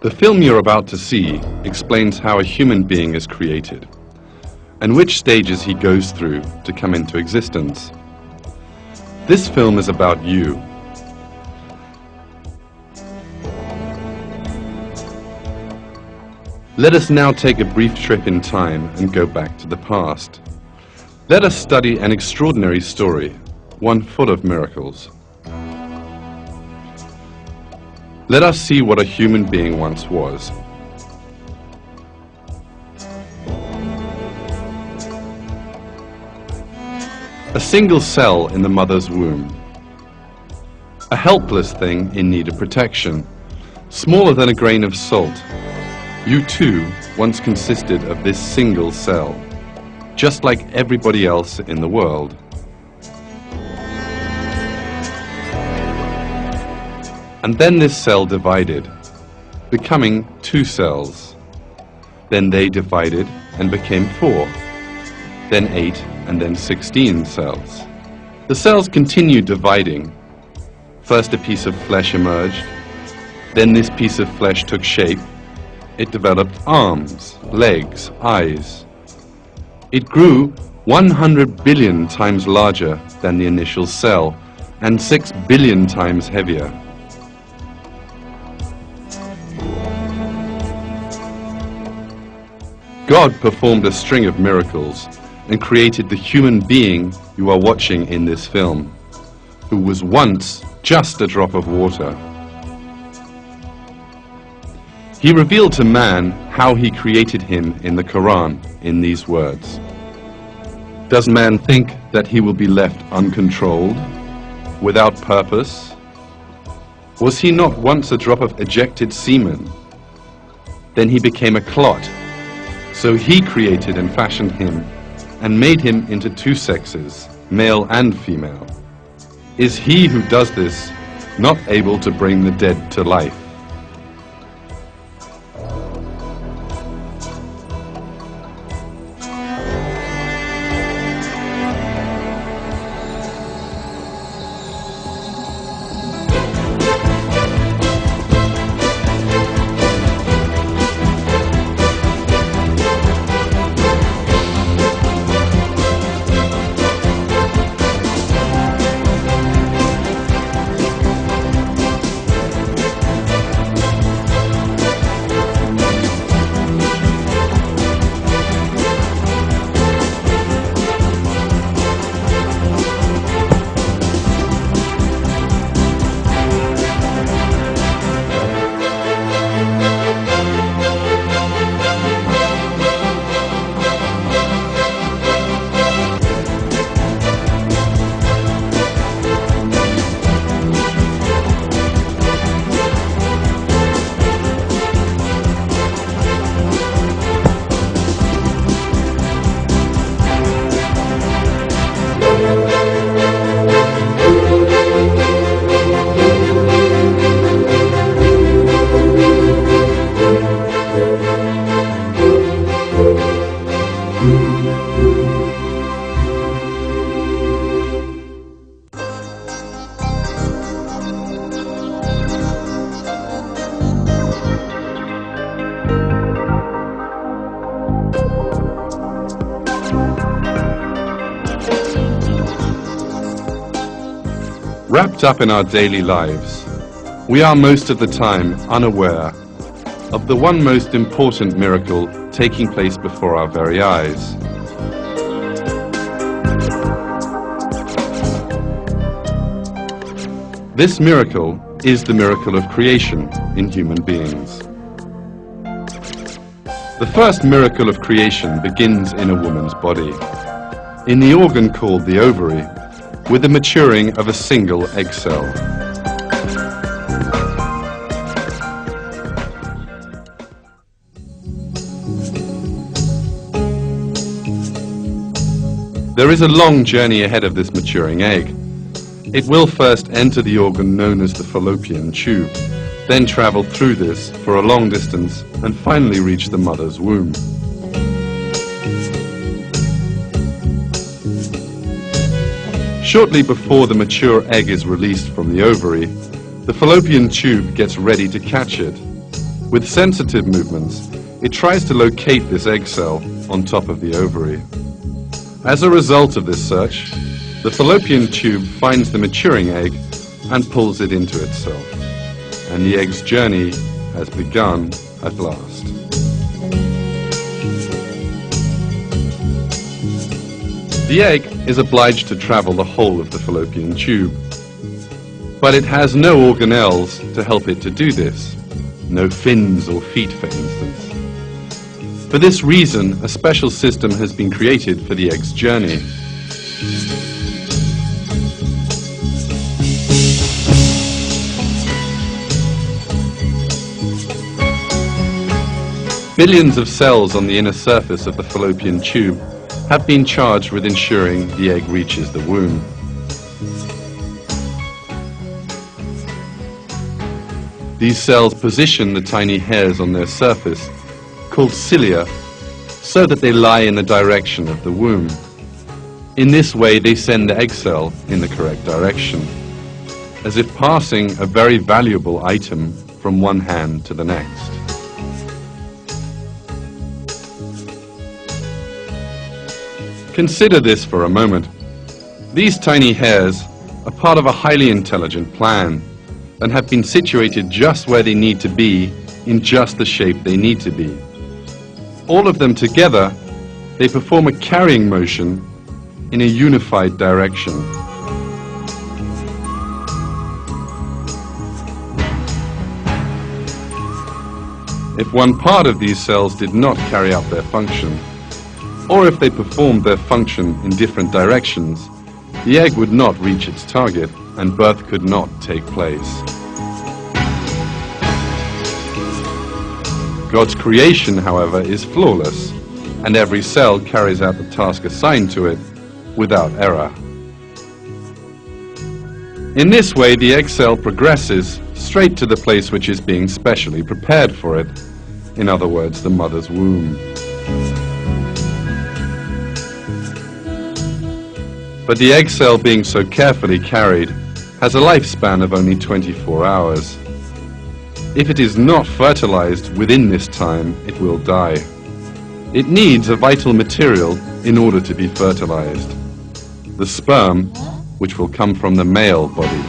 The film you're about to see explains how a human being is created and which stages he goes through to come into existence. This film is about you. Let us now take a brief trip in time and go back to the past. Let us study an extraordinary story, one full of miracles. Let us see what a human being once was. A single cell in the mother's womb. A helpless thing in need of protection, smaller than a grain of salt. You too once consisted of this single cell, just like everybody else in the world. And then this cell divided, becoming 2 cells. Then they divided and became 4, then 8, and then 16 cells. The cells continued dividing. First a piece of flesh emerged, then this piece of flesh took shape. It developed arms, legs, eyes. It grew 100 billion times larger than the initial cell and 6 billion times heavier. God performed a string of miracles and created the human being you are watching in this film, who was once just a drop of water. He revealed to man how he created him in the Quran in these words. Does man think that he will be left uncontrolled, without purpose? Was he not once a drop of ejected semen? Then he became a clot. So he created and fashioned him and made him into 2 sexes, male and female. Is he who does this not able to bring the dead to life? Wrapped up in our daily lives, we are most of the time unaware of the one most important miracle taking place before our very eyes. This miracle is the miracle of creation in human beings. The first miracle of creation begins in a woman's body, in the organ called the ovary, with the maturing of a single egg cell. There is a long journey ahead of this maturing egg. It will first enter the organ known as the fallopian tube, then travel through this for a long distance and finally reach the mother's womb. Shortly before the mature egg is released from the ovary, the fallopian tube gets ready to catch it. With sensitive movements, it tries to locate this egg cell on top of the ovary. As a result of this search, the fallopian tube finds the maturing egg and pulls it into itself. And the egg's journey has begun at last. The egg is obliged to travel the whole of the fallopian tube, but it has no organelles to help it to do this, no fins or feet, for instance. For this reason, a special system has been created for the egg's journey. Billions of cells on the inner surface of the fallopian tube have been charged with ensuring the egg reaches the womb. These cells position the tiny hairs on their surface, called cilia, so that they lie in the direction of the womb. In this way, they send the egg cell in the correct direction, as if passing a very valuable item from one hand to the next. Consider this for a moment. These tiny hairs are part of a highly intelligent plan and have been situated just where they need to be, in just the shape they need to be. All of them together, they perform a carrying motion in a unified direction. If one part of these cells did not carry out their function, or if they performed their function in different directions, the egg would not reach its target and birth could not take place. God's creation, however, is flawless, and every cell carries out the task assigned to it without error. In this way, the egg cell progresses straight to the place which is being specially prepared for it, in other words, the mother's womb. But the egg cell, being so carefully carried, has a lifespan of only 24 hours. If it is not fertilized within this time, it will die. It needs a vital material in order to be fertilized: the sperm, which will come from the male body.